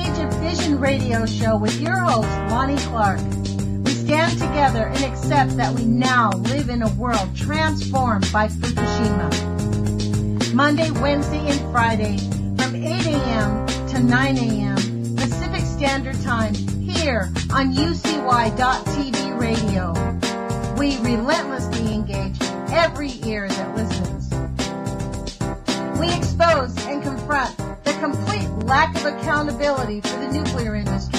Age of Fission radio show with your host, Lonnie Clark. We stand together and accept that we now live in a world transformed by Fukushima. Monday, Wednesday, and Friday from 8 a.m. to 9 a.m. Pacific Standard Time here on UCY.TV radio. We relentlessly engage every ear that listens. We expose and confront the complete lack of accountability for the nuclear industry.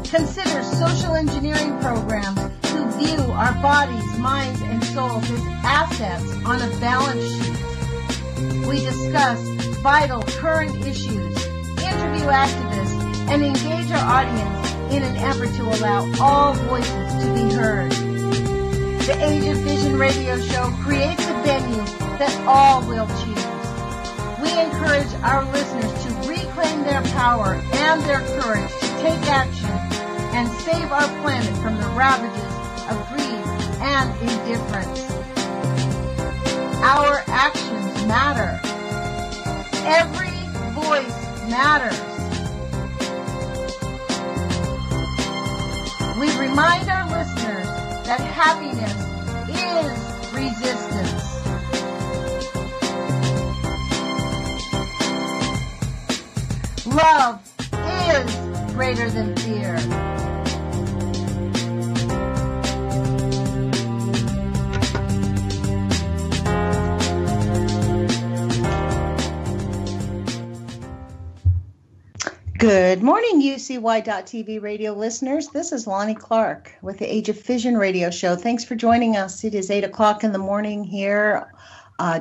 Consider social engineering programs who view our bodies, minds, and souls as assets on a balance sheet. We discuss vital current issues, interview activists, and engage our audience in an effort to allow all voices to be heard. The Age of Fission radio show creates a venue that all will choose. We encourage our listeners to reclaim their power and their courage to take action and save our planet from the ravages of greed and indifference. Our actions matter. Every voice matters. We remind our listeners that happiness is resistance. Love is greater than fear. Good morning, UCY.TV radio listeners. This is Lonnie Clark with the Age of Fission radio show. Thanks for joining us. It is 8 o'clock in the morning here,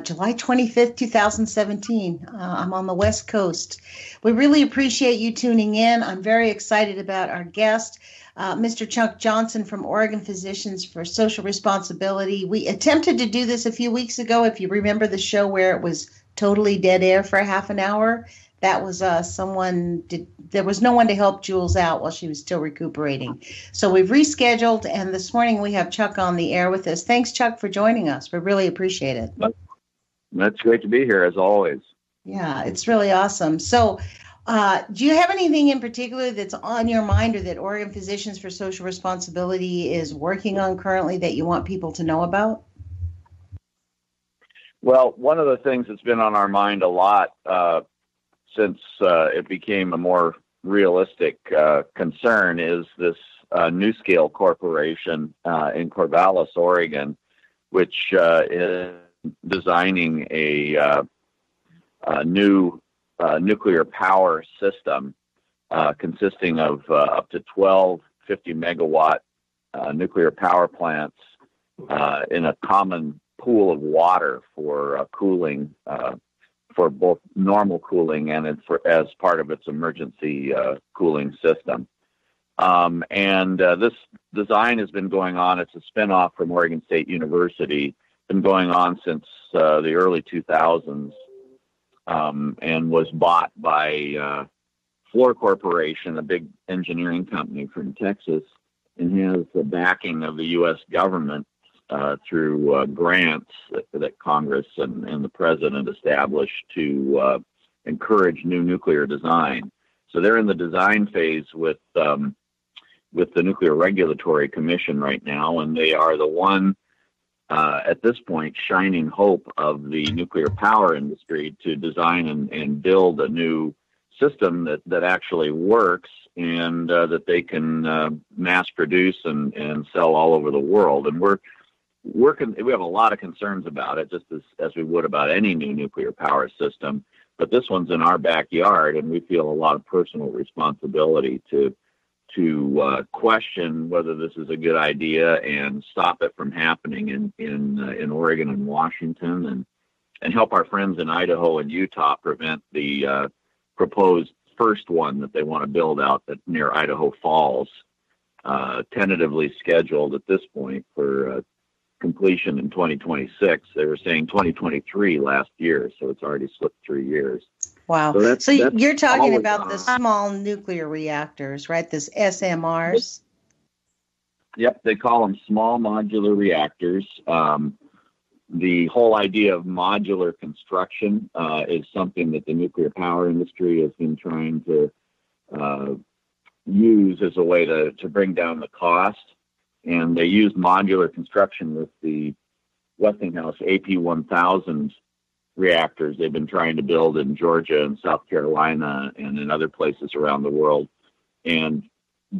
July 25th, 2017. I'm on the West Coast. We really appreciate you tuning in. I'm very excited about our guest, Mr. Chuck Johnson from Oregon Physicians for Social Responsibility. We attempted to do this a few weeks ago, if you remember the show where it was totally dead air for half an hour. That was there was no one to help Jules out while she was still recuperating. So we've rescheduled, and this morning we have Chuck on the air with us. Thanks, Chuck, for joining us. We really appreciate it. That's great to be here, as always. Yeah, it's really awesome. So do you have anything in particular that's on your mind or that Oregon Physicians for Social Responsibility is working on currently that you want people to know about? Well, one of the things that's been on our mind a lot since it became a more realistic concern is this NewScale Corporation in Corvallis, Oregon, which is designing a new nuclear power system consisting of up to 12 50-megawatt nuclear power plants in a common pool of water for cooling, for both normal cooling and as part of its emergency cooling system. This design has been going on. It's a spinoff from Oregon State University, been going on since the early 2000s, and was bought by Fluor Corporation, a big engineering company from Texas, and has the backing of the U.S. government through grants that Congress and the President established to encourage new nuclear design. So they're in the design phase with the Nuclear Regulatory Commission right now, and they are the one, at this point, shining hope of the nuclear power industry to design and build a new system that actually works and that they can mass produce and sell all over the world. And we have a lot of concerns about it, just as we would about any new nuclear power system. But this one's in our backyard, and we feel a lot of personal responsibility to question whether this is a good idea and stop it from happening in Oregon and Washington, and help our friends in Idaho and Utah prevent the proposed first one that they want to build out near Idaho Falls, tentatively scheduled at this point for completion in 2026. They were saying 2023 last year, so it's already slipped 3 years. Wow. So you're talking about the small nuclear reactors, right? This SMRs? Yep, they call them small modular reactors. The whole idea of modular construction is something that the nuclear power industry has been trying to use as a way to bring down the cost. And they used modular construction with the Westinghouse AP1000 reactors they've been trying to build in Georgia and South Carolina and in other places around the world. And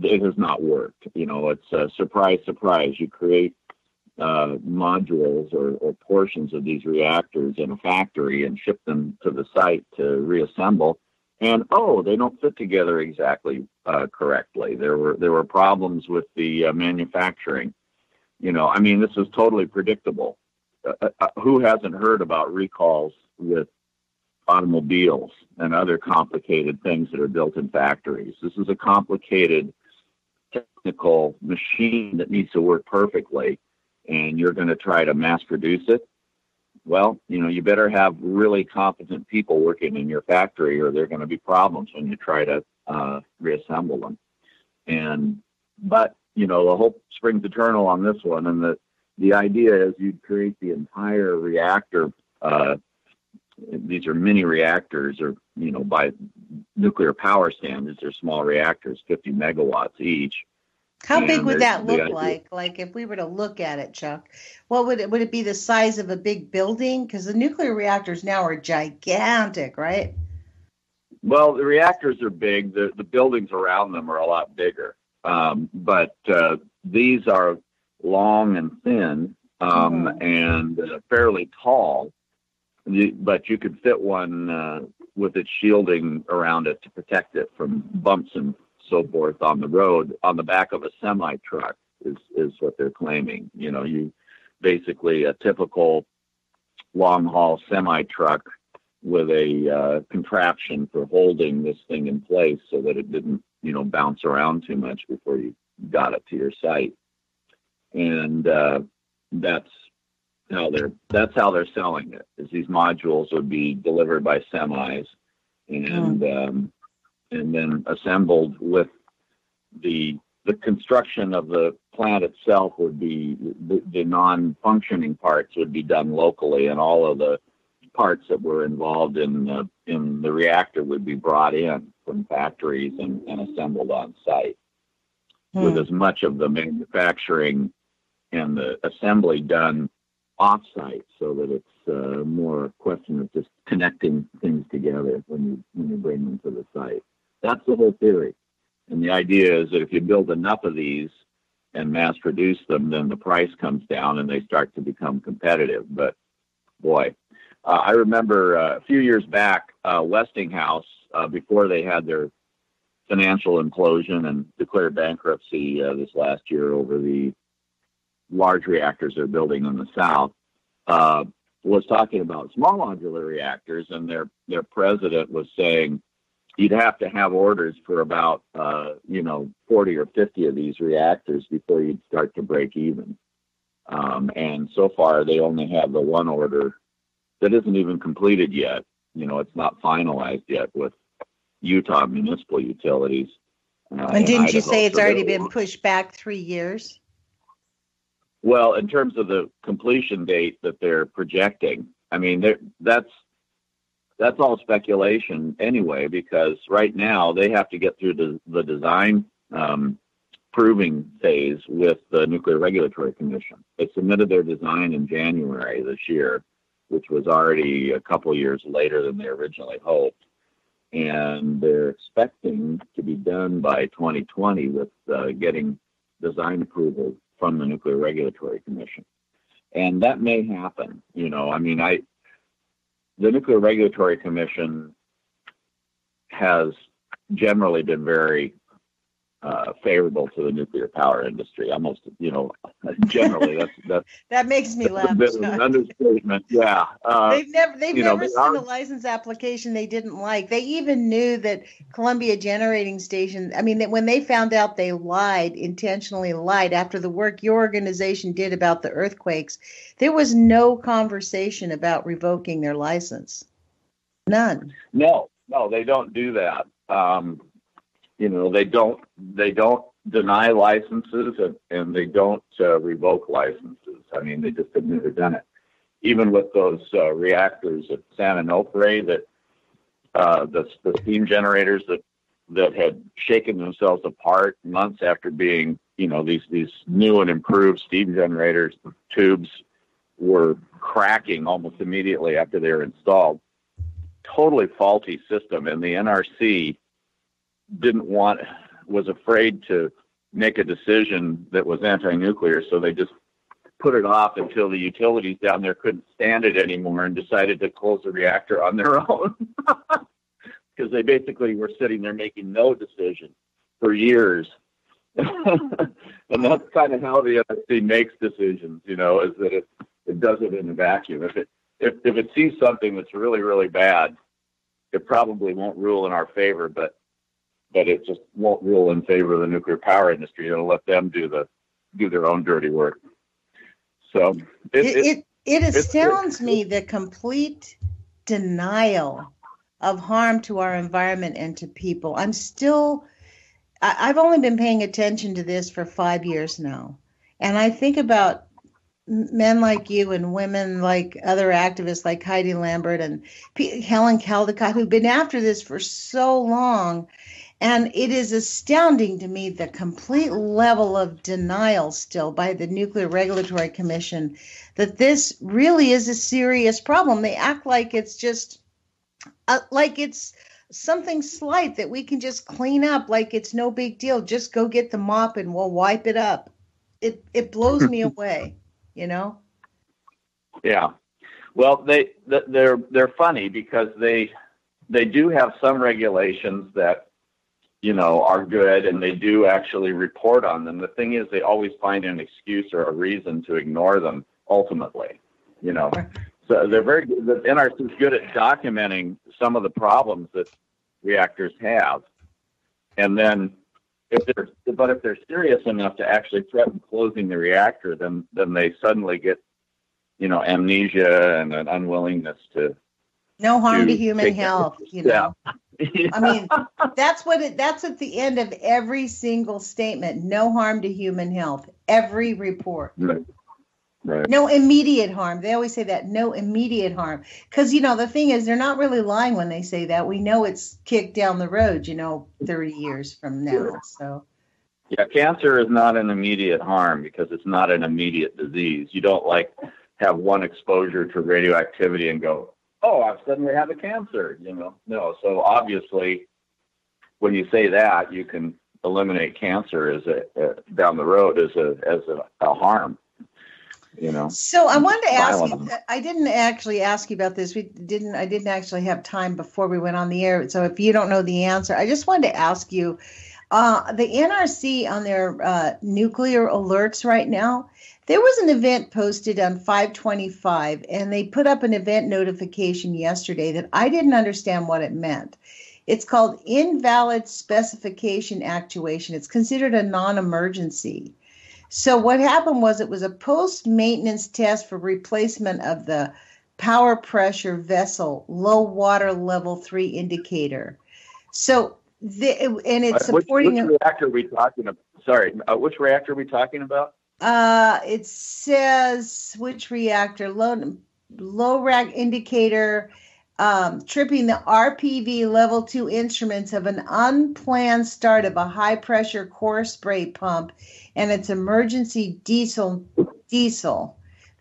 it has not worked. It's a surprise, surprise. You create modules or portions of these reactors in a factory and ship them to the site to reassemble. And, they don't fit together exactly correctly. There were problems with the manufacturing. This is totally predictable. Who hasn't heard about recalls with automobiles and other complicated things that are built in factories? This is a complicated technical machine that needs to work perfectly, and you're going to try to mass produce it. Well, you better have really competent people working in your factory, or there are going to be problems when you try to reassemble them. But the hope springs eternal on this one, and the idea is you'd create the entire reactor. These are mini reactors, or by nuclear power standards, they're small reactors, 50 megawatts each. How big would that look like? Like if we were to look at it, Chuck, what would it be? The size of a big building? Because the nuclear reactors now are gigantic, right? Well, the reactors are big. The buildings around them are a lot bigger. But these are long and thin and fairly tall. But you could fit one with its shielding around it to protect it from bumps and so forth on the road on the back of a semi truck is what they're claiming. You basically a typical long haul semi truck with a contraption for holding this thing in place so that it didn't bounce around too much before you got it to your site. And that's how they're selling it, is these modules would be delivered by semis and then assembled with the construction of the plant itself would be the non-functioning parts would be done locally, and all of the parts that were involved in the reactor would be brought in from factories and assembled on site, with as much of the manufacturing and the assembly done off-site, so that it's more a question of just connecting things together when you bring them to the site. That's the whole theory. And the idea is that if you build enough of these and mass produce them, then the price comes down and they start to become competitive. But boy, I remember a few years back, Westinghouse, before they had their financial implosion and declared bankruptcy this last year over the large reactors they're building in the South, was talking about small modular reactors, and their president was saying, you'd have to have orders for about 40 or 50 of these reactors before you'd start to break even. And so far, they only have the one order that isn't even completed yet. It's not finalized yet with Utah municipal utilities. And didn't you say it's already been pushed back 3 years? Well, in terms of the completion date that they're projecting, that's all speculation anyway, because right now they have to get through the design proving phase with the Nuclear Regulatory Commission. They submitted their design in January this year, which was already a couple years later than they originally hoped. And they're expecting to be done by 2020 with getting design approval from the Nuclear Regulatory Commission. And that may happen. The Nuclear Regulatory Commission has generally been very favorable to never nuclear power industry. Almost, generally that's that makes me laugh. An understatement. Yeah. They've never seen a license application they didn't like. They even knew that Columbia Generating Station, when they found out they intentionally lied after the work your organization did about the earthquakes, there was no conversation about revoking their license. None. No, they don't do that. They don't deny licenses and they don't revoke licenses. They just have never done it. Even with those reactors at San Onofre, that the steam generators that that had shaken themselves apart months after being, these new and improved steam generators, the tubes were cracking almost immediately after they were installed. Totally faulty system. And the NRC was afraid to make a decision that was anti-nuclear. So they just put it off until the utilities down there couldn't stand it anymore and decided to close the reactor on their own. Because they basically were sitting there making no decision for years. And that's kind of how the NRC makes decisions, is that it does it in a vacuum. If it sees something that's really, really bad, it probably won't rule in our favor, but it just won't rule in favor of the nuclear power industry. It'll let them do their own dirty work. So it astounds me, the complete denial of harm to our environment and to people. I've only been paying attention to this for 5 years now. And I think about men like you and women like other activists like Heidi Lambert and Helen Caldicott, who've been after this for so long. And it is astounding to me the complete level of denial still by the Nuclear Regulatory Commission that this really is a serious problem. They act like it's just like it's something slight that we can just clean up, like it's no big deal. Just go get the mop and we'll wipe it up. It blows me away, Yeah. Well, they're funny because they do have some regulations that are good, and they do actually report on them. The thing is, they always find an excuse or a reason to ignore them ultimately, So they're very good. The NRC is good at documenting some of the problems that reactors have. And then if they're serious enough to actually threaten closing the reactor, then they suddenly get, amnesia and an unwillingness to no harm to human health, Yeah. I mean, that's at the end of every single statement. No harm to human health. Every report. Right. No immediate harm. They always say that, no immediate harm. Because, the thing is, they're not really lying when they say that. We know it's kicked down the road, 30 years from now. So. Yeah, cancer is not an immediate harm because it's not an immediate disease. You don't have one exposure to radioactivity and go, oh, I suddenly have a cancer, No. So obviously, when you say that, you can eliminate cancer as down the road as a harm. So I wanted to ask you, I didn't actually ask you about this. I didn't actually have time before we went on the air. So if you don't know the answer, I just wanted to ask you, the NRC on their nuclear alerts right now, there was an event posted on 5/25, and they put up an event notification yesterday that I didn't understand what it meant. It's called invalid specification actuation. It's considered a non-emergency. So what happened was it was a post-maintenance test for replacement of the power pressure vessel low water level 3 indicator. So it's supporting which reactor are we talking about? Sorry, which reactor are we talking about? It says which reactor, low rack indicator, tripping the RPV level 2 instruments of an unplanned start of a high pressure core spray pump and its emergency diesel.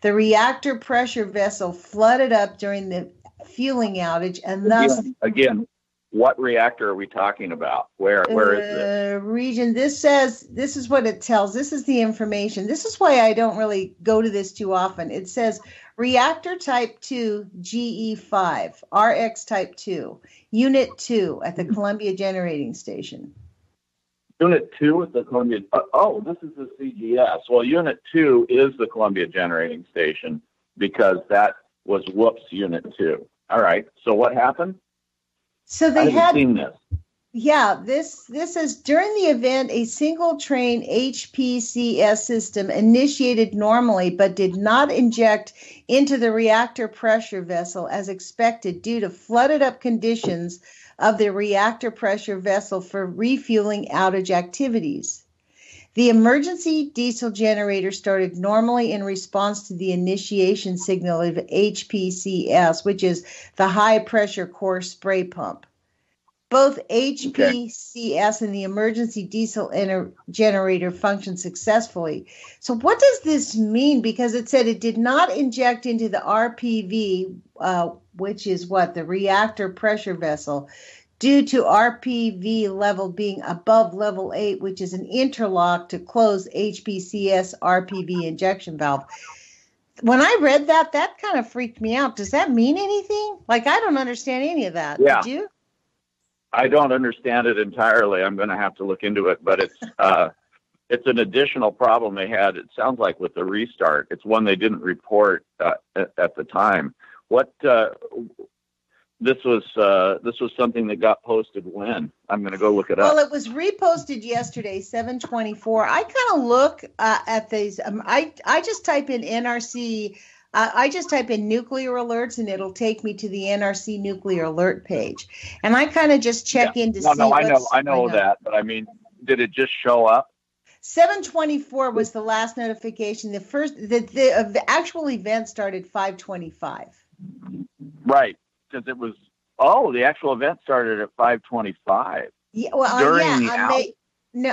The reactor pressure vessel flooded up during the fueling outage and thus... Again, what reactor are we talking about? Where is this? Region. This is what it tells. This is the information. This is why I don't really go to this too often. It says reactor type 2 GE5, RX type 2, unit 2 at the Columbia Generating Station. Unit 2 at the Columbia. This is the CGS. Well, Unit 2 is the Columbia Generating Station because that was Unit 2. All right. So what happened? So they had seen this. Yeah, this says during the event, a single train HPCS system initiated normally but did not inject into the reactor pressure vessel as expected due to flooded up conditions of the reactor pressure vessel for refueling outage activities. The emergency diesel generator started normally in response to the initiation signal of HPCS, which is the high pressure core spray pump. Both HPCS and the emergency diesel generator functioned successfully. So what does this mean? Because it said it did not inject into the RPV, which is what? The reactor pressure vessel, due to RPV level being above level 8, which is an interlock to close HPCS RPV injection valve. When I read that kind of freaked me out. Does that mean anything? Like, I don't understand any of that. Yeah. Did you? I don't understand it entirely. I'm going to have to look into it, but it's an additional problem they had. It sounds like with the restart. It's one they didn't report at the time. This was something that got posted when? I'm going to go look it up. Well, it was reposted yesterday, 7/24. I kind of look at these. I just type in NRC. I just type in nuclear alerts, and it'll take me to the NRC nuclear alert page. And I kind of just check in to see. No, I know that, but I mean, did it just show up? 7/24 was the last notification. The actual event started 5/25. Right. Because it was, the actual event started at 5:25. Yeah, well,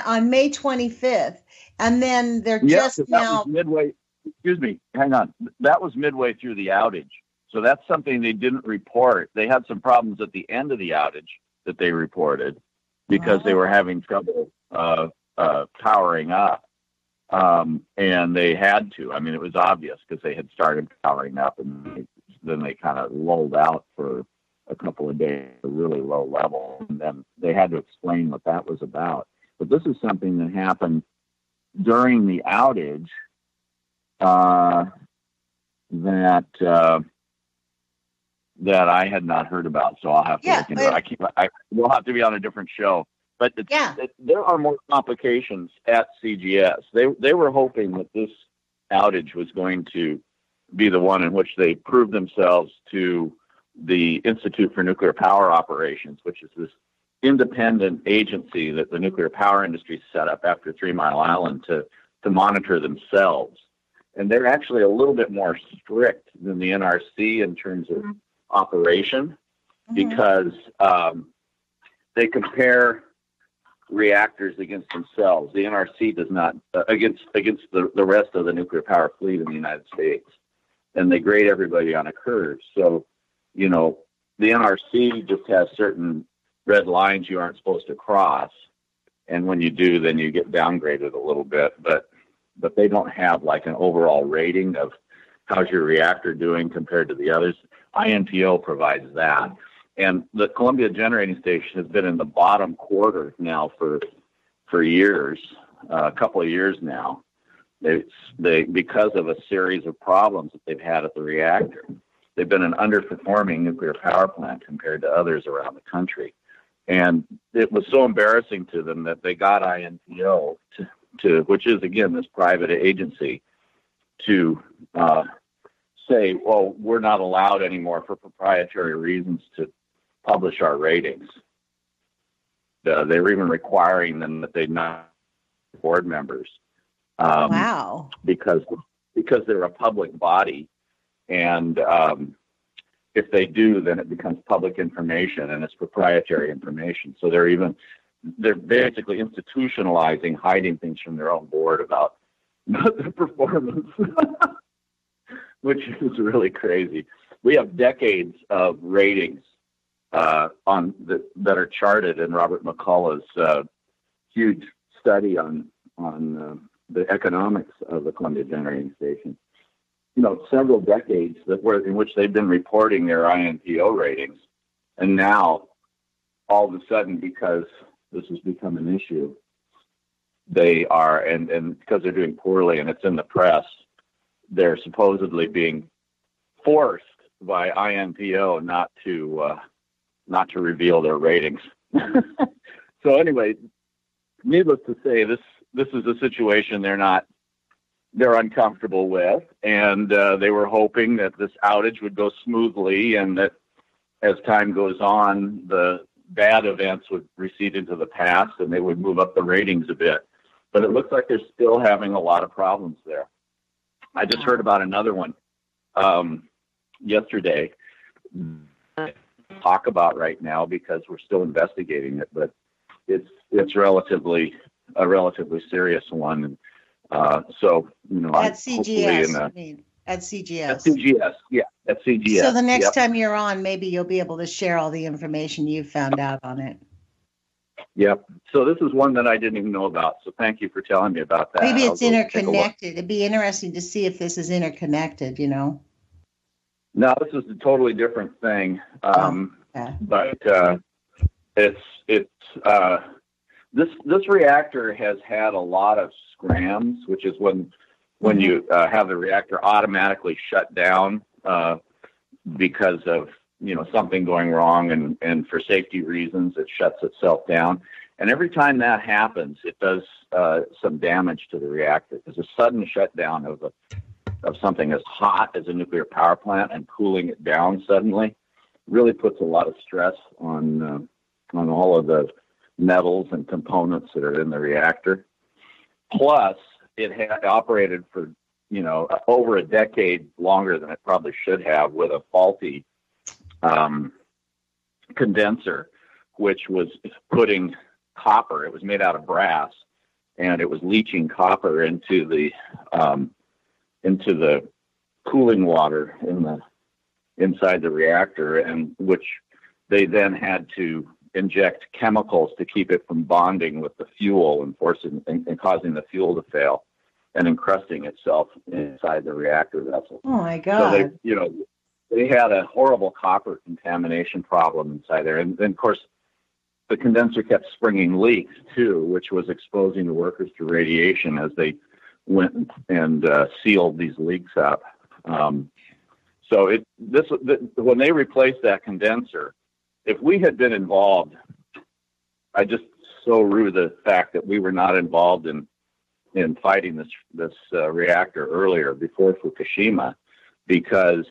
on May 25th, and then they're just now midway. Excuse me, hang on. That was midway through the outage, so that's something they didn't report. They had some problems at the end of the outage that they reported because they were having trouble powering up, and they had to. I mean, it was obvious because they had started powering up and then they kind of lulled out for a couple of days at a really low level, and then they had to explain what that was about. But this is something that happened during the outage that I had not heard about, so I'll have to look into it. We'll have to be on a different show. But there are more complications at CGS. They were hoping that this outage was going to be the one in which they proved themselves to the Institute for Nuclear Power Operations, which is this independent agency that the nuclear power industry set up after 3 Mile Island to monitor themselves. And they're actually a little bit more strict than the NRC in terms of operation, because they compare reactors against themselves. The NRC does not against the rest of the nuclear power fleet in the United States. And they grade everybody on a curve. So, the NRC just has certain red lines you aren't supposed to cross. And when you do, then you get downgraded a little bit. But they don't have like an overall rating of how's your reactor doing compared to the others. INPO provides that. And the Columbia Generating Station has been in the bottom quarter now for years, a couple of years now. They because of a series of problems that they've had at the reactor. They've been an underperforming nuclear power plant compared to others around the country. And it was so embarrassing to them that they got INPO to which is, again, this private agency, to say, well, we're not allowed anymore for proprietary reasons to publish our ratings. They were even requiring them that they not board members. Wow. Because they're a public body, and if they do, then it becomes public information and it's proprietary information. So they're basically institutionalizing hiding things from their own board about the performance, which is really crazy. We have decades of ratings that are charted in Robert McCullough's huge study on the economics of the Columbia Generating Station. Several decades in which they've been reporting their INPO ratings, and now all of a sudden, because this has become an issue, they are, and because they're doing poorly and it's in the press, they're supposedly being forced by INPO not to reveal their ratings. So anyway, needless to say, this is a situation they're uncomfortable with, and they were hoping that this outage would go smoothly, and that as time goes on, the bad events would recede into the past and they would move up the ratings a bit. But it looks like they're still having a lot of problems there. I just heard about another one yesterday. talk about right now because we're still investigating it, but it's a relatively serious one. So, at CGS, I mean, at CGS. At CGS, yeah, at CGS. So the next time you're on, maybe you'll be able to share all the information you've found out on it. Yep. So this is one that I didn't even know about. So thank you for telling me about that. Maybe it's interconnected. It'd be interesting to see if this is interconnected, No, this is a totally different thing. Okay. But this reactor has had a lot of scrams, which is when you have the reactor automatically shut down because of something going wrong, and for safety reasons it shuts itself down. And every time that happens, it does some damage to the reactor, because a sudden shutdown of something as hot as a nuclear power plant and cooling it down suddenly really puts a lot of stress on all of the metals and components that are in the reactor. Plus, it had operated for over a decade longer than it probably should have, with a faulty condenser, which was putting copper. It was made out of brass, and it was leaching copper into the cooling water inside the reactor, and which they then had to inject chemicals to keep it from bonding with the fuel and causing the fuel to fail and encrusting itself inside the reactor vessel. Oh my God! So they had a horrible copper contamination problem inside there, and then of course the condenser kept springing leaks too, which was exposing the workers to radiation as they went and sealed these leaks up. So when they replaced that condenser, if we had been involved, I just so rue the fact that we were not involved in fighting this reactor earlier, before Fukushima, because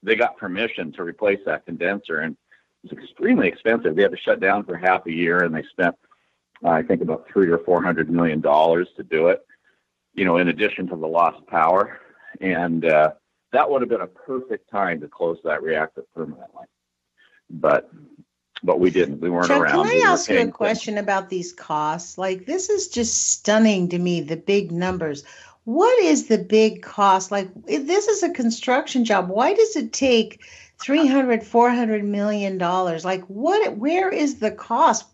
they got permission to replace that condenser, and it was extremely expensive. They had to shut down for half a year, and they spent, I think, about $300 or $400 million to do it, in addition to the lost power. And that would have been a perfect time to close that reactor permanently. But we didn't. We weren't Chuck, around. Can I ask you a question about these costs? Like, this is just stunning to me, the big numbers. What is the big cost? Like, if this is a construction job, why does it take $300, $400 million? Like, where is the cost?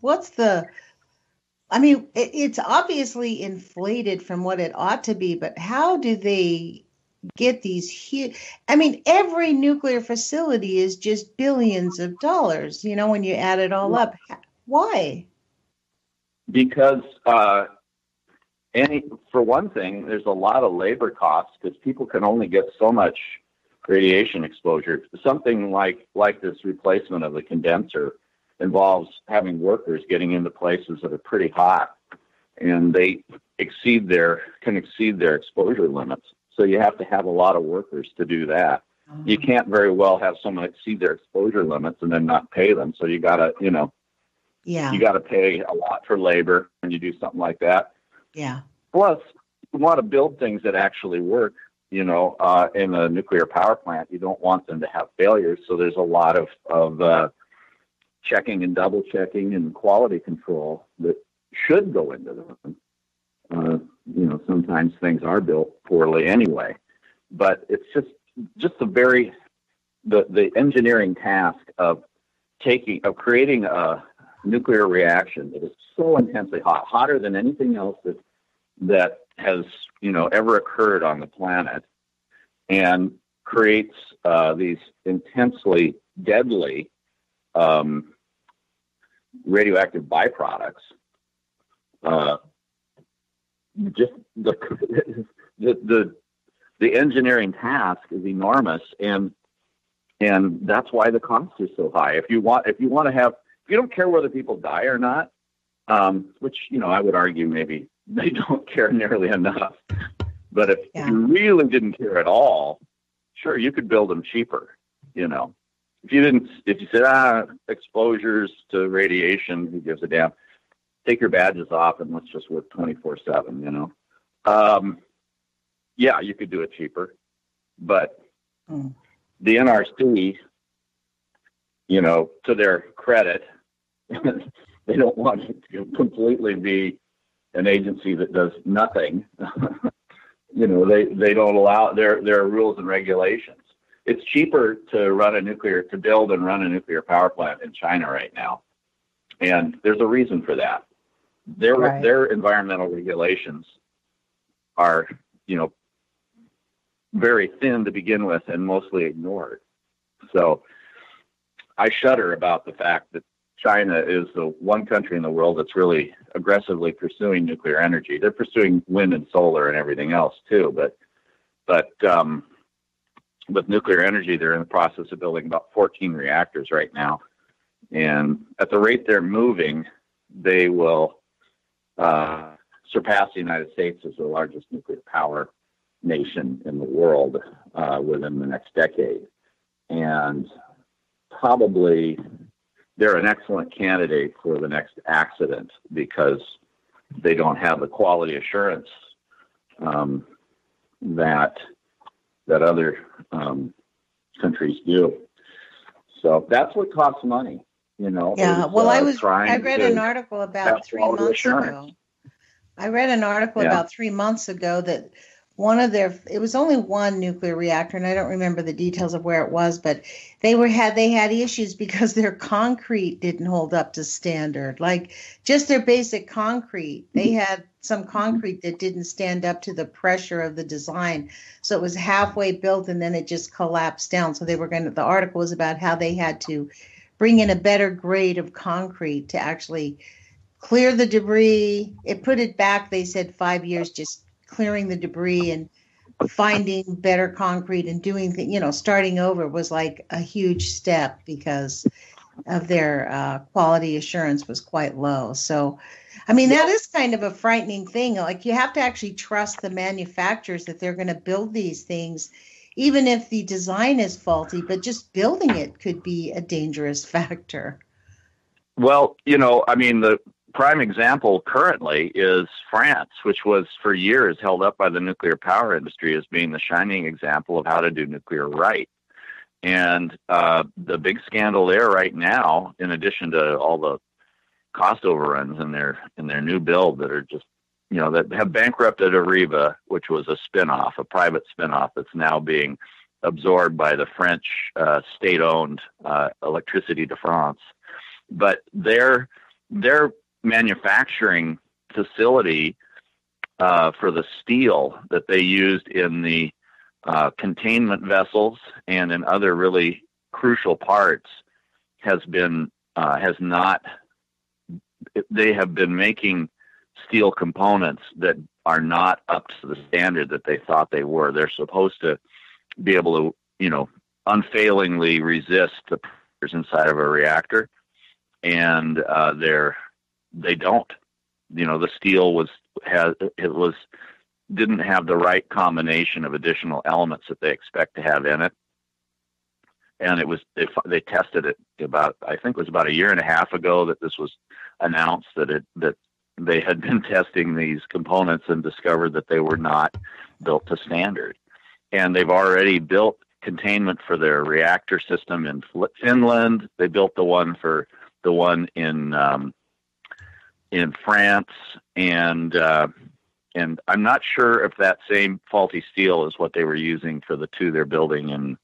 It's obviously inflated from what it ought to be, but how do they get these huge? Every nuclear facility is just billions of dollars, when you add it all up. Why? Because for one thing, there's a lot of labor costs, because people can only get so much radiation exposure. Something like this replacement of the condenser involves having workers getting into places that are pretty hot, and they can exceed their exposure limits. So you have to have a lot of workers to do that. Mm-hmm. You can't very well have someone exceed their exposure limits and then not pay them. So you gotta, you gotta pay a lot for labor when you do something like that. Yeah. Plus, you want to build things that actually work. In a nuclear power plant, you don't want them to have failures. So there's a lot of checking and double checking and quality control that should go into them. Sometimes things are built poorly anyway, but it's just the engineering task of creating a nuclear reaction that is so intensely hot, hotter than anything else that has ever occurred on the planet, and creates these intensely deadly radioactive byproducts. Just the engineering task is enormous, and that's why the costs are so high. If you don't care whether people die or not, which I would argue maybe they don't care nearly enough. But if you really didn't care at all, sure, you could build them cheaper. If you said exposures to radiation, who gives a damn? Take your badges off and let's just work 24/7, you could do it cheaper, but the NRC to their credit, they don't want to completely be an agency that does nothing. They don't allow, there are rules and regulations. It's cheaper to build and run a nuclear power plant in China right now. And there's a reason for that. Their environmental regulations are, very thin to begin with and mostly ignored. So I shudder about the fact that China is the one country in the world that's really aggressively pursuing nuclear energy. They're pursuing wind and solar and everything else too, but with nuclear energy, they're in the process of building about 14 reactors right now. And at the rate they're moving, they will surpass the United States as the largest nuclear power nation in the world within the next decade. And probably they're an excellent candidate for the next accident because they don't have the quality assurance that other countries do. So that's what costs money, Yeah. Well, I read an article about 3 months ago. I read an article about 3 months ago that it was only one nuclear reactor, and I don't remember the details of where it was, but they had issues because their concrete didn't hold up to standard, like just their basic concrete. They had some concrete that didn't stand up to the pressure of the design. So it was halfway built and then it just collapsed down. So the article was about how they had to bring in a better grade of concrete to actually clear the debris. It put it back, they said 5 years, just clearing the debris and finding better concrete and doing things, starting over was like a huge step because of their quality assurance was quite low. So, that is kind of a frightening thing. Like, you have to actually trust the manufacturers that they're going to build these things, even if the design is faulty, but just building it could be a dangerous factor. Well, the prime example currently is France, which was for years held up by the nuclear power industry as being the shining example of how to do nuclear right. And the big scandal there right now, in addition to all the cost overruns in their new build that are just, that have bankrupted Areva, which was a private spinoff that's now being absorbed by the French state-owned Electricité de France. But their manufacturing facility for the steel that they used in the containment vessels and in other really crucial parts they have been making steel components that are not up to the standard that they thought they were. They're supposed to be able to, unfailingly resist the pressures inside of a reactor, and they don't. The steel didn't have the right combination of additional elements that they expect to have in it. And they tested it I think it was about a year and a half ago that this was announced that they had been testing these components and discovered that they were not built to standard. And they've already built containment for their reactor system in Finland. They built the one in France, and I'm not sure if that same faulty steel is what they were using for the two they're building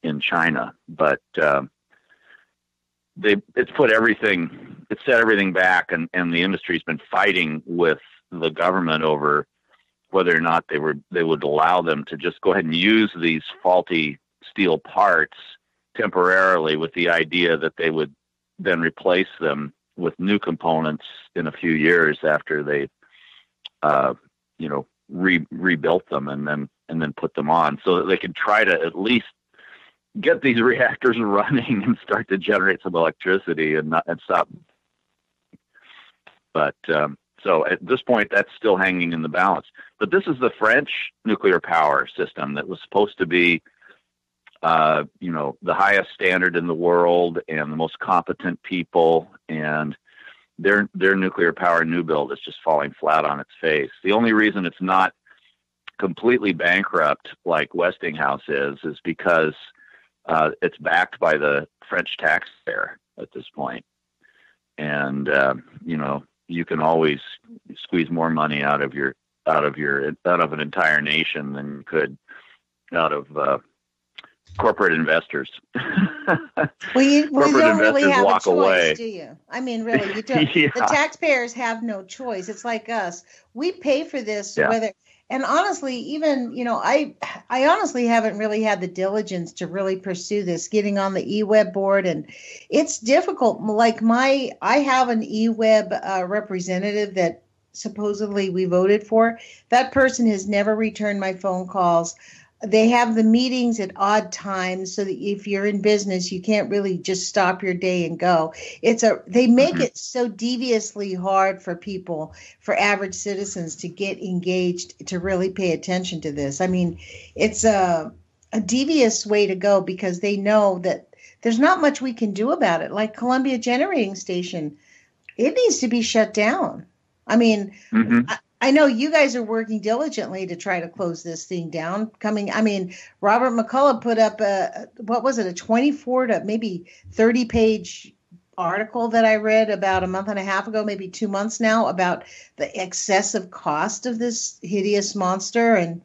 in China. But it's set everything back, and the industry's been fighting with the government over whether or not they would allow them to just go ahead and use these faulty steel parts temporarily, with the idea that they would then replace them with new components in a few years after they rebuilt them and then put them on, so that they can try to at least get these reactors running and start to generate some electricity and stop. But so at this point, that's still hanging in the balance. But this is the French nuclear power system that was supposed to be, the highest standard in the world and the most competent people, and their nuclear power new build is just falling flat on its face. The only reason it's not completely bankrupt like Westinghouse is because it's backed by the French taxpayer at this point. And, you can always squeeze more money out of an entire nation than you could out of corporate investors. Well, you don't really have a choice, away. do you? I mean, really, you don't. Yeah. The taxpayers have no choice. It's like us. We pay for this, Yeah. whether. And honestly, even, I honestly haven't really had the diligence to really pursue this, getting on the eWeb board. And it's difficult. Like I have an eWeb representative that supposedly we voted for. That person has never returned my phone calls. They have the meetings at odd times, so that if you're in business, you can't really just stop your day and go. They make it so deviously hard for people, for average citizens, to get engaged, to really pay attention to this. I mean, it's a devious way to go, because they know that there's not much we can do about it. Like Columbia Generating Station, it needs to be shut down. I mean, I know you guys are working diligently to try to close this thing down. Robert McCullough put up a 24 to maybe 30-page article that I read about a month and a half ago, maybe 2 months now, about the excessive cost of this hideous monster. And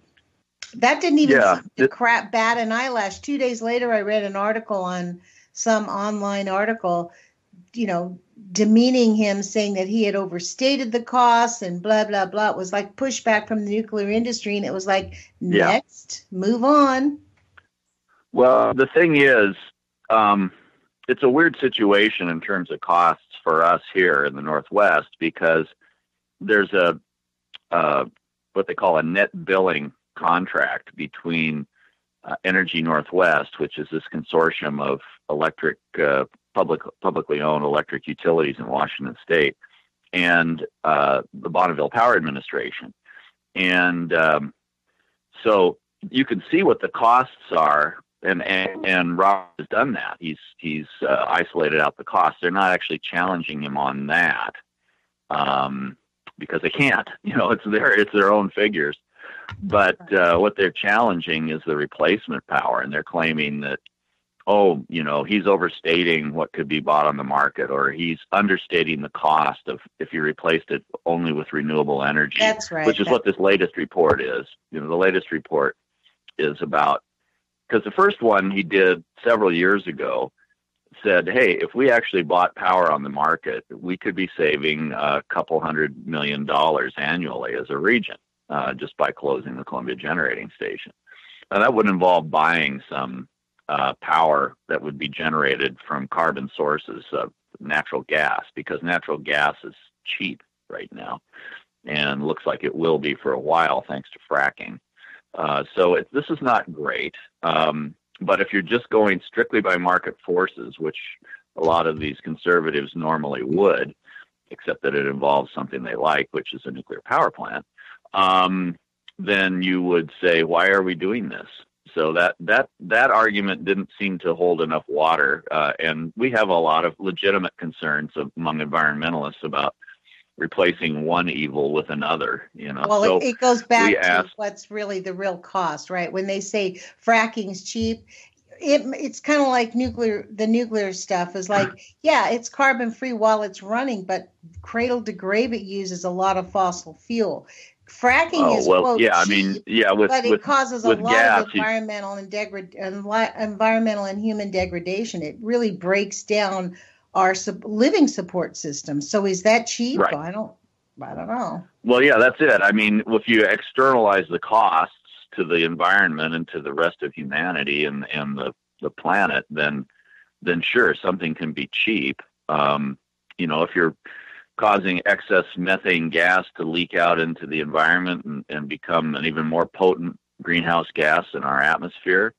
that didn't even seem to bat an eyelash. 2 days later, I read an article on some online article, demeaning him, saying that he had overstated the costs and blah, blah, blah. It was like pushback from the nuclear industry. And it was like, next, move on. Well, the thing is, it's a weird situation in terms of costs for us here in the Northwest, because there's what they call a net billing contract between Energy Northwest, which is this consortium of electric publicly owned electric utilities in Washington State, and the Bonneville Power Administration. And so you can see what the costs are, and Rob has done that. He's isolated out the costs. They're not actually challenging him on that, because they can't. It's their own figures. But what they're challenging is the replacement power, and they're claiming that, he's overstating what could be bought on the market, or he's understating the cost of if you replaced it only with renewable energy. That's right. Which is what this latest report is. The latest report is about, because the first one he did several years ago said, hey, if we actually bought power on the market, we could be saving a couple $100 million annually as a region, just by closing the Columbia Generating Station. Now, that would involve buying some power that would be generated from carbon sources of natural gas, because natural gas is cheap right now and looks like it will be for a while thanks to fracking. So this is not great. But if you're just going strictly by market forces, which a lot of these conservatives normally would, except that it involves something they like, which is a nuclear power plant, then you would say, why are we doing this? So that argument didn't seem to hold enough water, and we have a lot of legitimate concerns among environmentalists about replacing one evil with another. Well, so it goes back to what's really the real cost, right? When they say fracking's cheap, it's kind of like the nuclear stuff is like, yeah, it's carbon free while it's running, but cradle to grave it uses a lot of fossil fuel. Fracking is quote cheap, but it causes a lot of environmental and human degradation. It really breaks down our living support system. So is that cheap? Right. I don't know. Well, yeah, that's it. I mean, if you externalize the costs to the environment and to the rest of humanity and the planet, then sure, something can be cheap. If you're causing excess methane gas to leak out into the environment and become an even more potent greenhouse gas in our atmosphere,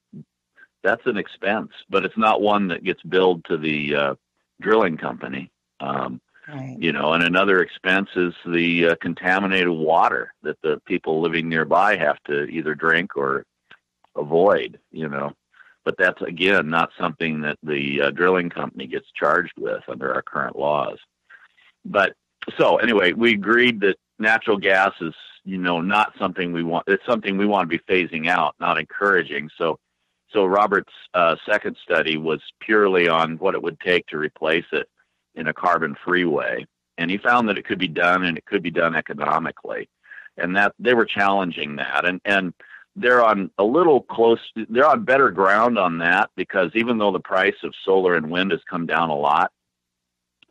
that's an expense, but it's not one that gets billed to the drilling company. Right. And another expense is the contaminated water that the people living nearby have to either drink or avoid, But that's, again, not something that the drilling company gets charged with under our current laws. But so anyway, we agreed that natural gas is, not something we want. It's something we want to be phasing out, not encouraging. So So Robert's second study was purely on what it would take to replace it in a carbon-free way. And he found that it could be done, and it could be done economically. And that they were challenging that. And they're on they're on better ground on that, because even though the price of solar and wind has come down a lot,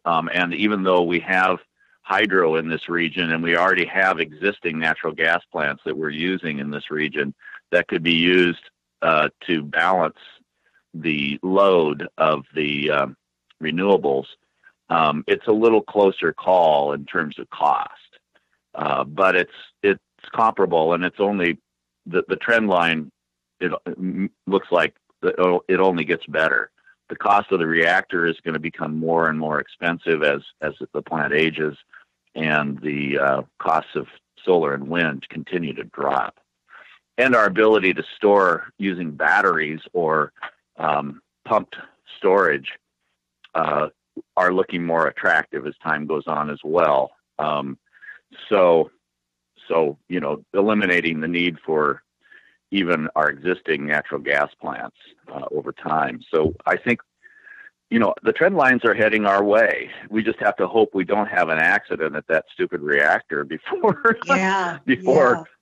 and even though we have hydro in this region, and we already have existing natural gas plants that we're using in this region that could be used to balance the load of the renewables, it's a little closer call in terms of cost, but it's comparable, and it's only the trend line. It looks like it only gets better. The cost of the reactor is going to become more and more expensive as the plant ages, and the costs of solar and wind continue to drop. And our ability to store using batteries or pumped storage are looking more attractive as time goes on as well. So eliminating the need for even our existing natural gas plants over time. So I think, the trend lines are heading our way. We just have to hope we don't have an accident at that stupid reactor before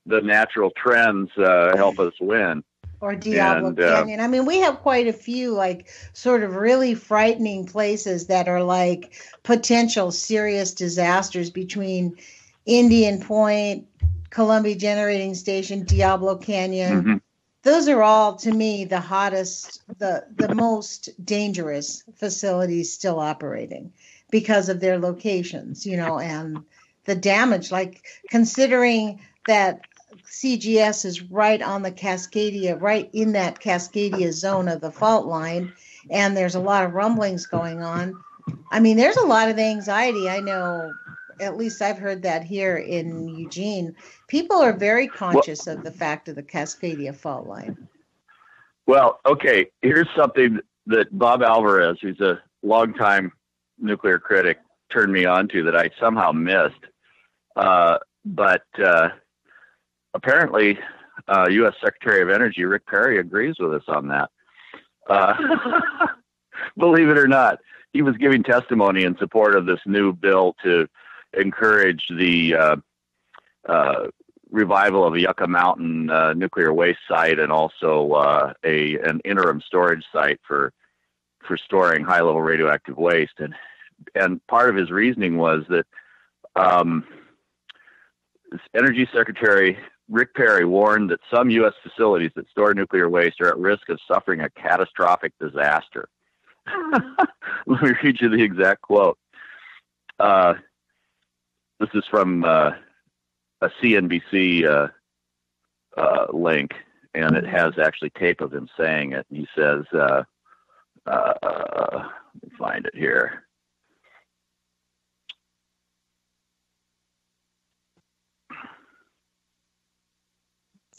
the natural trends help us win. Or Diablo Canyon. I mean, we have quite a few sort of really frightening places that are potential serious disasters between Indian Point, Columbia Generating Station, Diablo Canyon. Mm-hmm. Those are all, to me, the hottest, the most dangerous facilities still operating because of their locations, and the damage. Considering that CGS is right on the Cascadia, right in that Cascadia zone of the fault line, and there's a lot of rumblings going on. I mean, there's a lot of anxiety. I know, at least I've heard that here in Eugene. People are very conscious of the fact of the Cascadia fault line. Well, okay, here's something that Bob Alvarez, who's a longtime nuclear critic, turned me on to that I somehow missed. But apparently, U.S. Secretary of Energy Rick Perry agrees with us on that. Believe it or not, he was giving testimony in support of this new bill to encourage the revival of a Yucca Mountain nuclear waste site, and also an interim storage site for storing high-level radioactive waste. And part of his reasoning was that Energy Secretary Rick Perry warned that some U.S. facilities that store nuclear waste are at risk of suffering a catastrophic disaster. Let me read you the exact quote. This is from a CNBC link, and it has actually tape of him saying it. He says, let me find it here.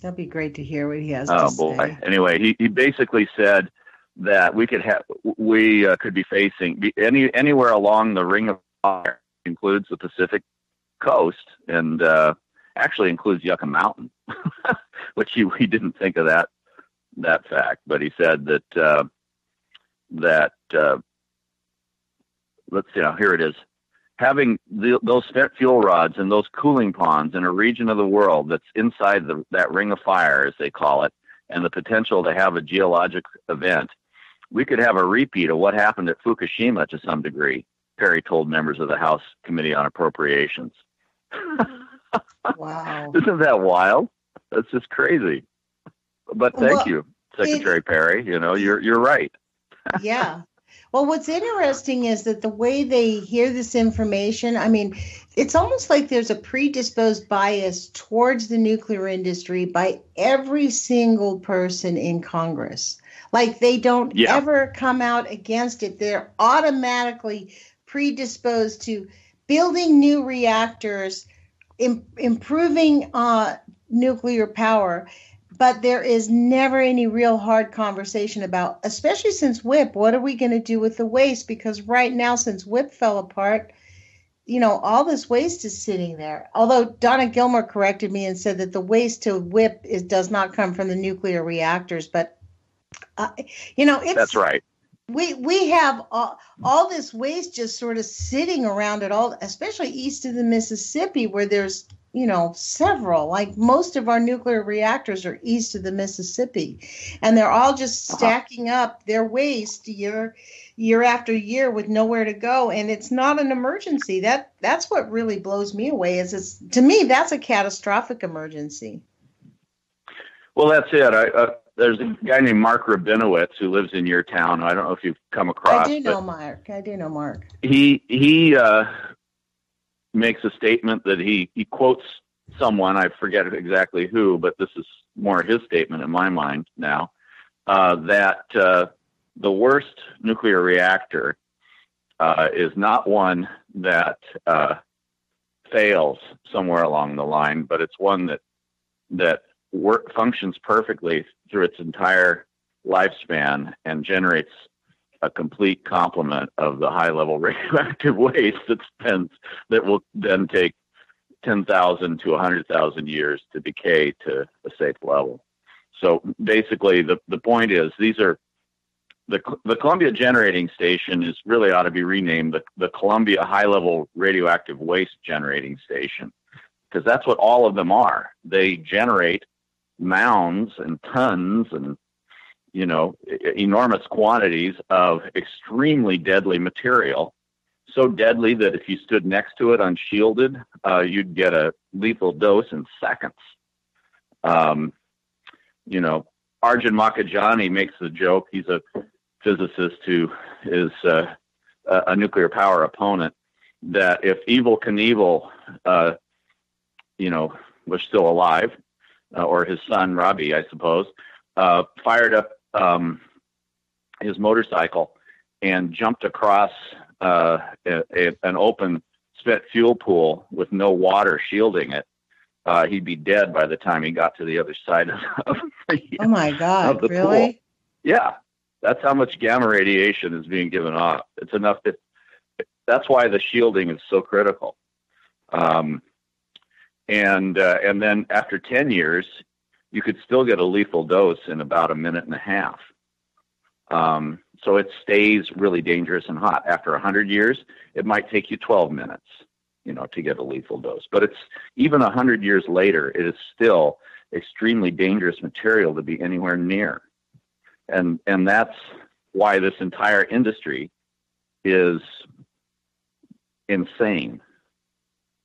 That'd be great to hear what he has to say. Oh boy! Anyway, he basically said that we could be facing anywhere along the Ring of Fire, includes the Pacific Coast, and actually includes Yucca Mountain, which he didn't think of that fact, but he said that let's see now, here it is. Having those spent fuel rods and those cooling ponds in a region of the world that's inside that ring of fire, as they call it, and the potential to have a geologic event, we could have a repeat of what happened at Fukushima to some degree, Perry told members of the House Committee on Appropriations. Wow. Isn't that wild? That's just crazy. But thank you, Secretary Perry. You're right. Yeah. Well, what's interesting is that the way they hear this information, I mean, it's almost like there's a predisposed bias towards the nuclear industry by every single person in Congress. Like they don't ever come out against it. They're automatically predisposed to building new reactors, improving nuclear power. But there is never any real hard conversation about, especially since WIP, what are we going to do with the waste? Because right now, since WIP fell apart, all this waste is sitting there. Although Donna Gilmore corrected me and said that the waste to WIP does not come from the nuclear reactors, but Uh, you know, it's That's right. we have all this waste just sort of sitting around it all, especially east of the Mississippi, where there's, you know, several, like most of our nuclear reactors are east of the Mississippi, and they're all just stacking up their waste year after year with nowhere to go. And it's not an emergency. That's what really blows me away, is to me, that's a catastrophic emergency. Well, that's it. There's a guy named Mark Rabinowitz who lives in your town. I don't know if you've come across. I do know Mark. He makes a statement that he quotes someone. I forget exactly who, but this is more his statement in my mind now. That the worst nuclear reactor is not one that fails somewhere along the line, but it's one that functions perfectly through its entire lifespan and generates a complete complement of the high-level radioactive waste that will then take 10,000 to 100,000 years to decay to a safe level. So basically, the point is, these are the Columbia Generating Station is really ought to be renamed the Columbia High-Level Radioactive Waste Generating Station, because that's what all of them are. They generate mounds and tons and, you know, enormous quantities of extremely deadly material, so deadly that if you stood next to it unshielded, you'd get a lethal dose in seconds. You know, Arjun Makhijani makes the joke. He's a physicist who is a nuclear power opponent, that if Evel Knievel, you know, was still alive, or his son Robbie, I suppose, fired up his motorcycle and jumped across an open spent fuel pool with no water shielding it, he'd be dead by the time he got to the other side of oh my God, the really? pool. Yeah, that's how much gamma radiation is being given off. It's enough that that's why the shielding is so critical. And then after 10 years, you could still get a lethal dose in about a minute and a half. So it stays really dangerous and hot. After 100 years, it might take you 12 minutes, you know, to get a lethal dose. But it's even 100 years later, it is still extremely dangerous material to be anywhere near. And that's why this entire industry is insane,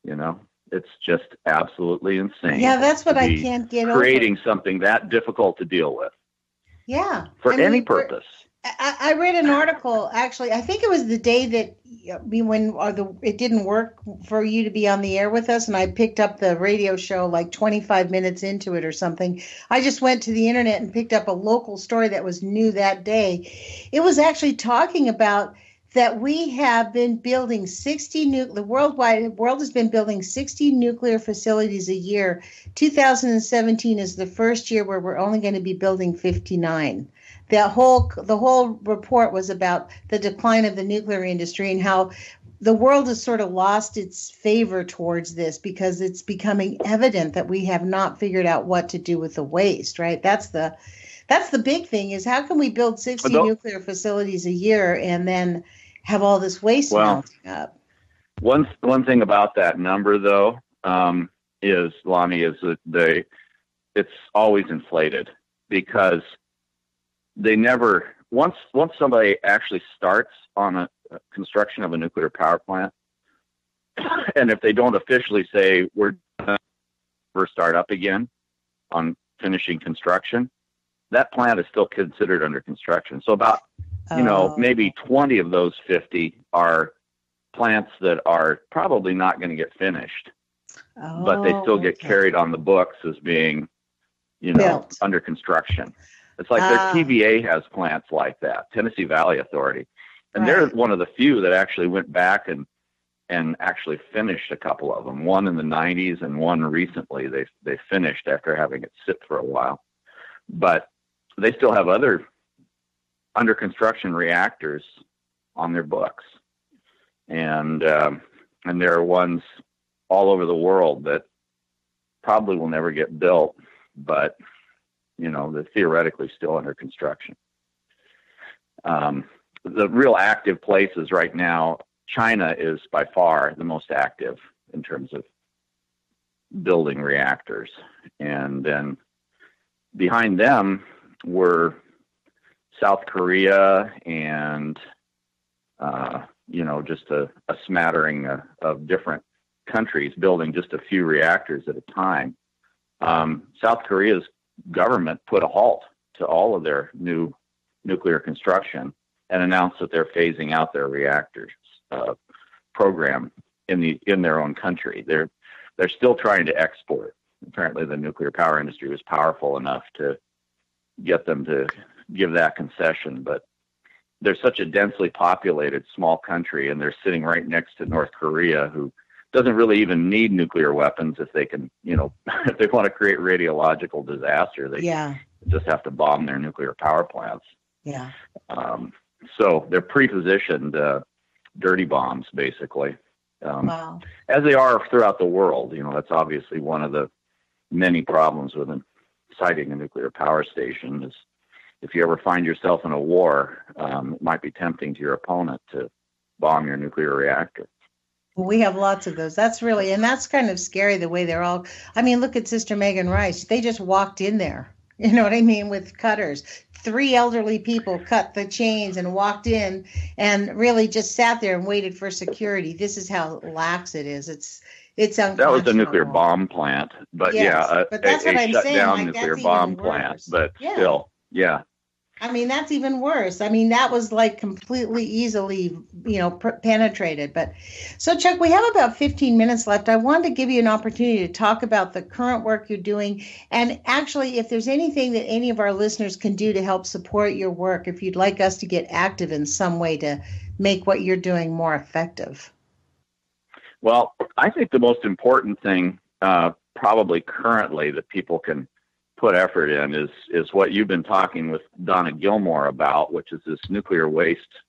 you know? It's just absolutely insane. Yeah, that's what I can't get over. Creating something that difficult to deal with. Yeah. For any purpose. I read an article, actually, I think it was the day that it didn't work for you to be on the air with us, and I picked up the radio show like 25 minutes into it or something. I just went to the internet and picked up a local story that was new that day. It was actually talking about that we have been building 60 the world has been building 60 nuclear facilities a year. 2017 is the first year where we're only going to be building 59. The whole report was about the decline of the nuclear industry and how the world has sort of lost its favor towards this because it's becoming evident that we have not figured out what to do with the waste, right? That's the big thing, is how can we build 60 nuclear facilities a year and then have all this waste melting up? One thing about that number, though, is, Lonnie, is that it's always inflated, because they never, once somebody actually starts on a construction of a nuclear power plant, and if they don't officially say we're going to start up again on finishing construction, that plant is still considered under construction. So about, maybe 20 of those 50 are plants that are probably not going to get finished, but they still get carried on the books as being, built, under construction. It's like their TVA has plants like that, Tennessee Valley Authority. And they're one of the few that actually went back and actually finished a couple of them. One in the 90s and one recently they finished after having it sit for a while. But they still have other under construction reactors on their books. And there are ones all over the world that probably will never get built, but they're theoretically still under construction. The real active places right now, China is by far the most active in terms of building reactors. And then behind them were South Korea and, just a smattering of different countries building just a few reactors at a time. South Korea's government put a halt to all of their new nuclear construction and announced that they're phasing out their reactors program in their own country. They're still trying to export. Apparently, the nuclear power industry was powerful enough to get them to give that concession, but they're such a densely populated small country, and they're sitting right next to North Korea, who doesn't really even need nuclear weapons if they can, if they want to create radiological disaster, they just have to bomb their nuclear power plants. Yeah. So they're pre-positioned dirty bombs, basically, Wow. as they are throughout the world. That's obviously one of the many problems with siting a nuclear power station is if you ever find yourself in a war, it might be tempting to your opponent to bomb your nuclear reactor. Well, we have lots of those. That's kind of scary the way they're all, look at Sister Megan Rice. They just walked in there, you know what I mean, with cutters. 3 elderly people cut the chains and walked in and really just sat there and waited for security. This is how lax it is. It's unconscionable. That was a nuclear bomb plant, but yes, but that's what I'm shut saying. down nuclear bomb plant, but still, yeah. That's even worse. That was like completely easily, penetrated. But so, Chuck, we have about 15 minutes left. I wanted to give you an opportunity to talk about the current work you're doing. And actually, if there's anything that any of our listeners can do to help support your work, if you'd like us to get active in some way to make what you're doing more effective. Well, I think the most important thing probably currently that people can put effort in is what you've been talking with Donna Gilmore about, which is this nuclear waste,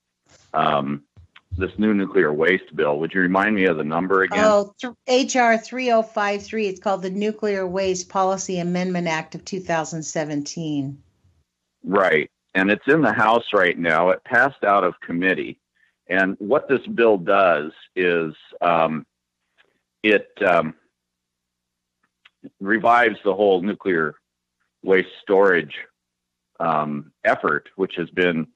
this new nuclear waste bill. Would you remind me of the number again? Oh, HR 3053. It's called the Nuclear Waste Policy Amendment Act of 2017. Right. And it's in the House right now. It passed out of committee. And what this bill does is it revives the whole nuclear waste storage effort, which has ground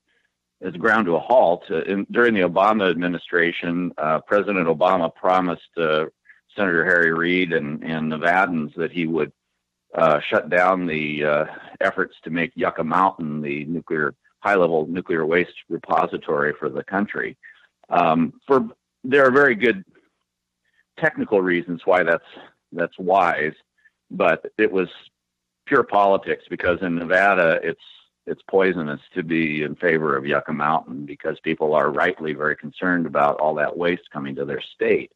to a halt. During the Obama administration, President Obama promised Senator Harry Reid and Nevadans that he would shut down the efforts to make Yucca Mountain the high-level nuclear waste repository for the country. There are very good technical reasons why that's wise, but it was pure politics, because in Nevada it's poisonous to be in favor of Yucca Mountain, because people are rightly very concerned about all that waste coming to their state.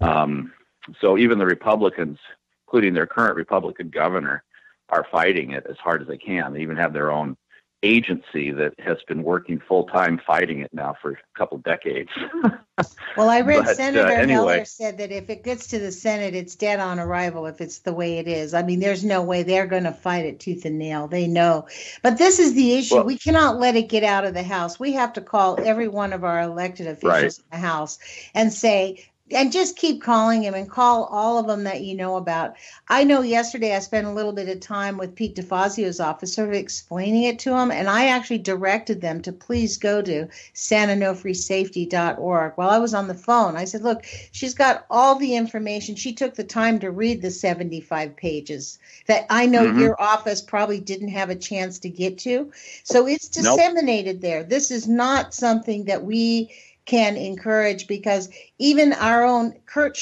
So even the Republicans, including their current Republican governor, are fighting it as hard as they can. They even have their own agency that has been working full-time fighting it now for a couple decades. Well, I read Senator Miller said that if it gets to the Senate, it's dead on arrival if it's the way it is. There's no way they're going to fight it tooth and nail. They know. But this is the issue. Well, we cannot let it get out of the House. We have to call every one of our elected officials in the House and say, and just keep calling him and call all of them that you know about. I know yesterday I spent a little bit of time with Pete DeFazio's office sort of explaining it to him, and I actually directed them to please go to santanofresafety.org. While I was on the phone, I said, look, she's got all the information. She took the time to read the 75 pages that I know your office probably didn't have a chance to get to. So it's disseminated there. This is not something that we can encourage, because even our own Kurt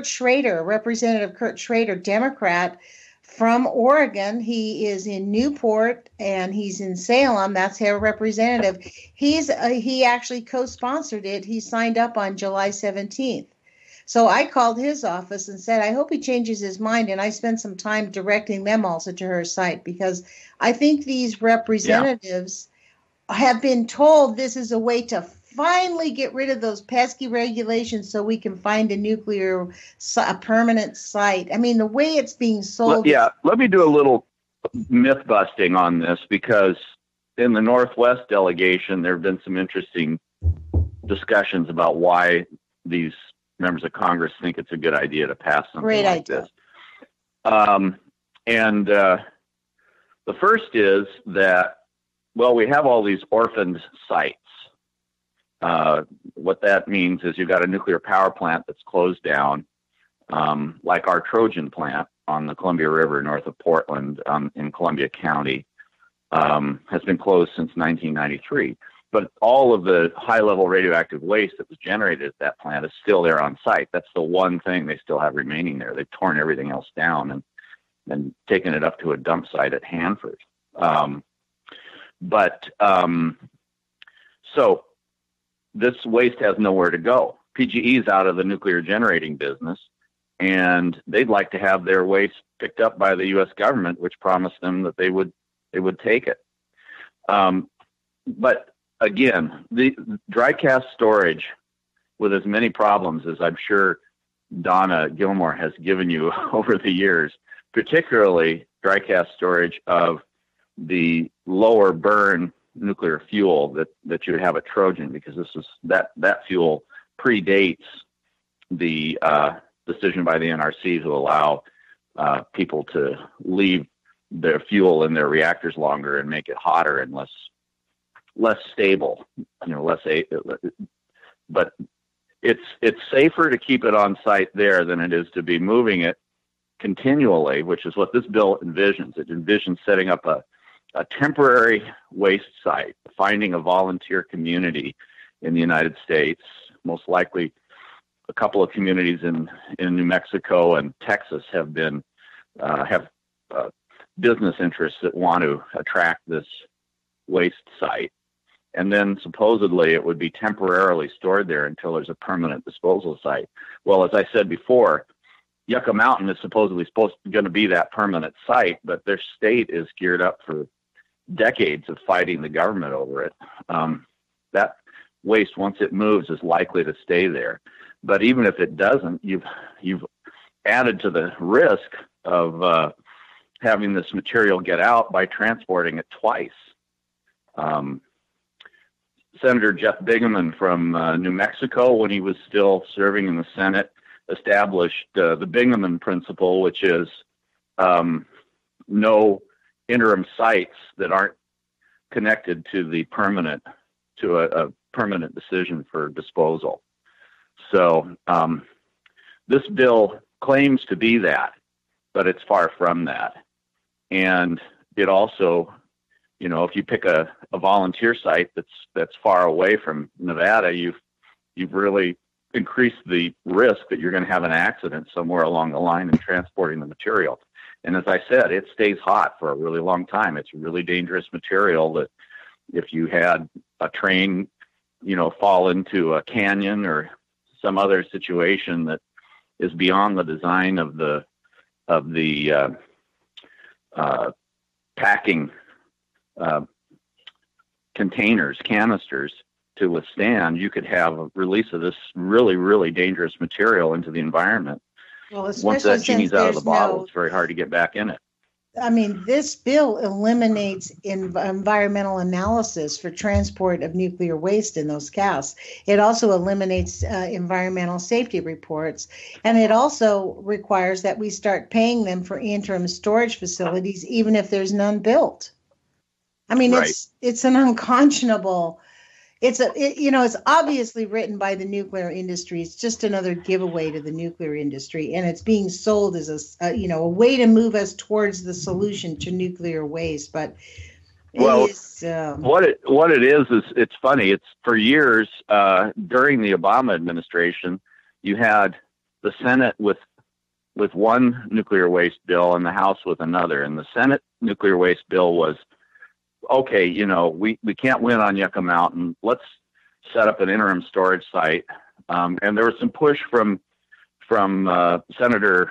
Schrader, Representative Kurt Schrader, Democrat from Oregon, he is in Newport and he's in Salem. That's our representative. He actually co-sponsored it. He signed up on July 17th. So I called his office and said, I hope he changes his mind. And I spent some time directing them also to her site, because I think these representatives have been told this is a way to finally get rid of those pesky regulations so we can find a permanent site. The way it's being sold. Let me do a little myth busting on this, because in the Northwest delegation, there have been some interesting discussions about why these members of Congress think it's a good idea to pass something like this. And the first is that, well, we have all these orphaned sites. What that means is you've got a nuclear power plant that's closed down, like our Trojan plant on the Columbia River north of Portland in Columbia County, has been closed since 1993. But all of the high-level radioactive waste that was generated at that plant is still there on site. That's the one thing they still have remaining there. They've torn everything else down and taken it up to a dump site at Hanford. So this waste has nowhere to go. PGE is out of the nuclear generating business, and they'd like to have their waste picked up by the U.S. government, which promised them that they would take it. But again, the dry cask storage, with as many problems as I'm sure Donna Gilmore has given you over the years, particularly dry cask storage of the lower burn nuclear fuel that you would have at Trojan, because that fuel predates the decision by the NRC to allow people to leave their fuel in their reactors longer and make it hotter and less stable, but it's safer to keep it on site there than it is to be moving it continually, which is what this bill envisions. It envisions setting up a temporary waste site, finding a volunteer community in the United States, most likely a couple of communities in New Mexico and Texas have business interests that want to attract this waste site. And then supposedly it would be temporarily stored there until there's a permanent disposal site. Well, as I said before, Yucca Mountain is supposedly going to be that permanent site, but their state is geared up for decades of fighting the government over it. That waste, once it moves, is likely to stay there. But even if it doesn't, you've added to the risk of having this material get out by transporting it twice. Senator Jeff Bingaman from New Mexico, when he was still serving in the Senate, established the Bingaman principle, which is no interim sites that aren't connected to a permanent decision for disposal. So this bill claims to be that, but it's far from that. And it also, if you pick a volunteer site that's far away from Nevada, you've really increased the risk that you're going to have an accident somewhere along the line in transporting the material. And as I said, it stays hot for a really long time. It's really dangerous material that if you had a train, fall into a canyon or some other situation that is beyond the design of the packing containers, canisters to withstand, you could have a release of this really, really dangerous material into the environment. Well, once that genie's out of the bottle, it's very hard to get back in it. I mean, this bill eliminates environmental analysis for transport of nuclear waste in those casks. It also eliminates environmental safety reports, and it also requires that we start paying them for interim storage facilities, even if there's none built. I mean, right. It's an unconscionable. It's obviously written by the nuclear industry. It's just another giveaway to the nuclear industry, and it's being sold as a way to move us towards the solution to nuclear waste. But what it is it's funny. It's for years during the Obama administration, you had the Senate with one nuclear waste bill and the House with another, and the Senate nuclear waste bill was, okay, we can't win on Yucca Mountain. Let's set up an interim storage site. And there was some push from Senator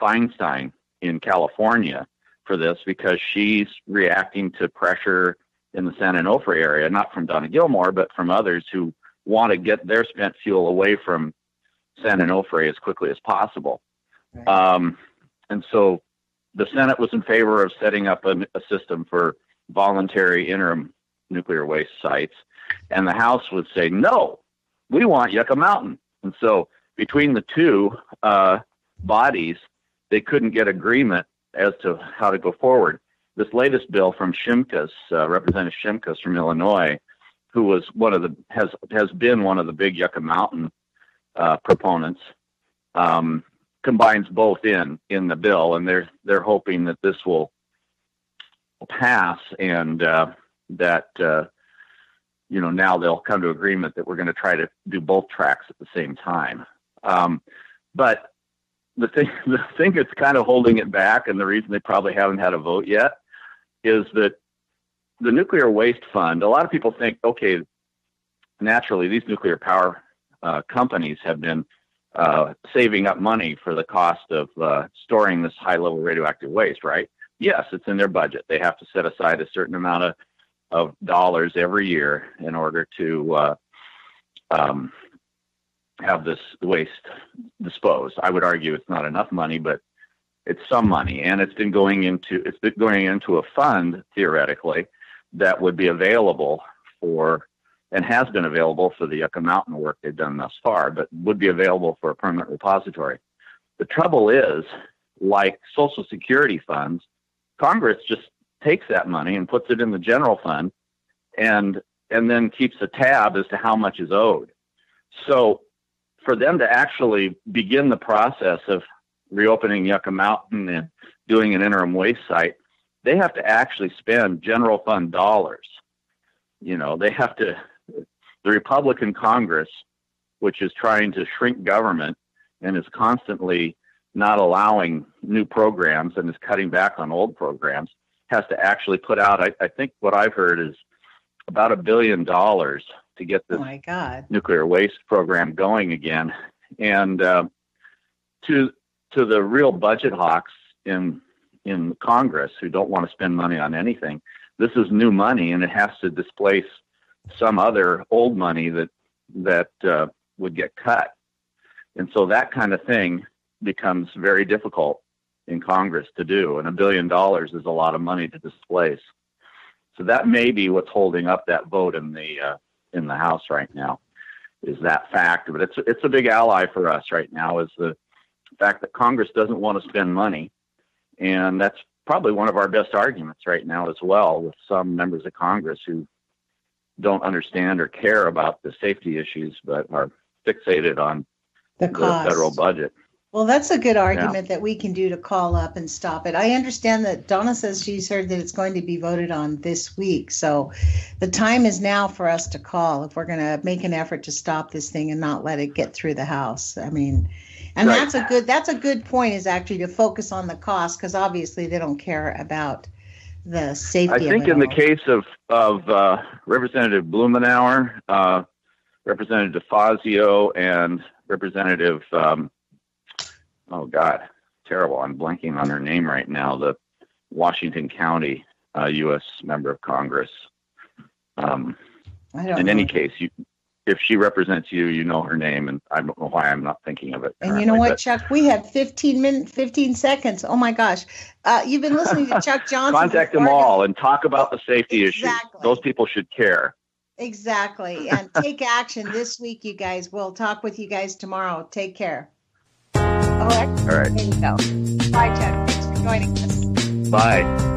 Feinstein in California for this, because she's reacting to pressure in the San Onofre area, not from Donna Gilmore, but from others who want to get their spent fuel away from San Onofre as quickly as possible. Right. And so the Senate was in favor of setting up a system for voluntary interim nuclear waste sites, and the House would say, no, we want Yucca Mountain. And so between the two bodies, they couldn't get agreement as to how to go forward. This latest bill from Shimkus, Representative Shimkus from Illinois, who was has been one of the big Yucca Mountain proponents, combines both in the bill, and they're hoping that this will pass, and that now they'll come to agreement that we're going to try to do both tracks at the same time. But the thing that's kind of holding it back, and the reason they probably haven't had a vote yet, is that the nuclear waste fund, a lot of people think, okay, naturally these nuclear power companies have been saving up money for the cost of storing this high-level radioactive waste, right? Yes, it's in their budget. They have to set aside a certain amount of dollars every year in order to have this waste disposed. I would argue it's not enough money, but it's some money, and it's been going into a fund theoretically that would be available for, and has been available for the Yucca Mountain work they've done thus far, but would be available for a permanent repository. The trouble is, like Social Security funds, Congress just takes that money and puts it in the general fund, and then keeps a tab as to how much is owed. So for them to actually begin the process of reopening Yucca Mountain and doing an interim waste site, they have to actually spend general fund dollars. They have to, the Republican Congress, which is trying to shrink government and is constantly not allowing new programs and is cutting back on old programs, has to actually put out, I think what I've heard is about $1 billion to get this nuclear waste program going again. And to the real budget hawks in Congress who don't want to spend money on anything, this is new money, and it has to displace some other old money that would get cut. And so that kind of thing becomes very difficult in Congress to do, and $1 billion is a lot of money to displace. So that may be what's holding up that vote in the House right now, is that fact. But it's a big ally for us right now, is the fact that Congress doesn't want to spend money, and that's probably one of our best arguments right now as well, with some members of Congress who don't understand or care about the safety issues, but are fixated on the federal budget. Well, that's a good argument that we can do to call up and stop it. I understand that Donna says she's heard that it's going to be voted on this week. So the time is now for us to call if we're going to make an effort to stop this thing and not let it get through the House. I mean, and right. That's a good point, is actually to focus on the cost, because obviously they don't care about the safety. I think in the case of Representative Blumenauer, Representative DeFazio, and Representative oh God, terrible! I'm blanking on her name right now. The Washington County U.S. member of Congress. In any case, if she represents you, you know her name, and I don't know why I'm not thinking of it. And you know what, Chuck? We have 15 seconds. Oh my gosh. You've been listening to Chuck Johnson. Contact them all and talk about the safety issues. Those people should care. Exactly. And take action this week, you guys. We'll talk with you guys tomorrow. Take care. All right. There you go. Bye, Chuck. Thanks for joining us. Bye.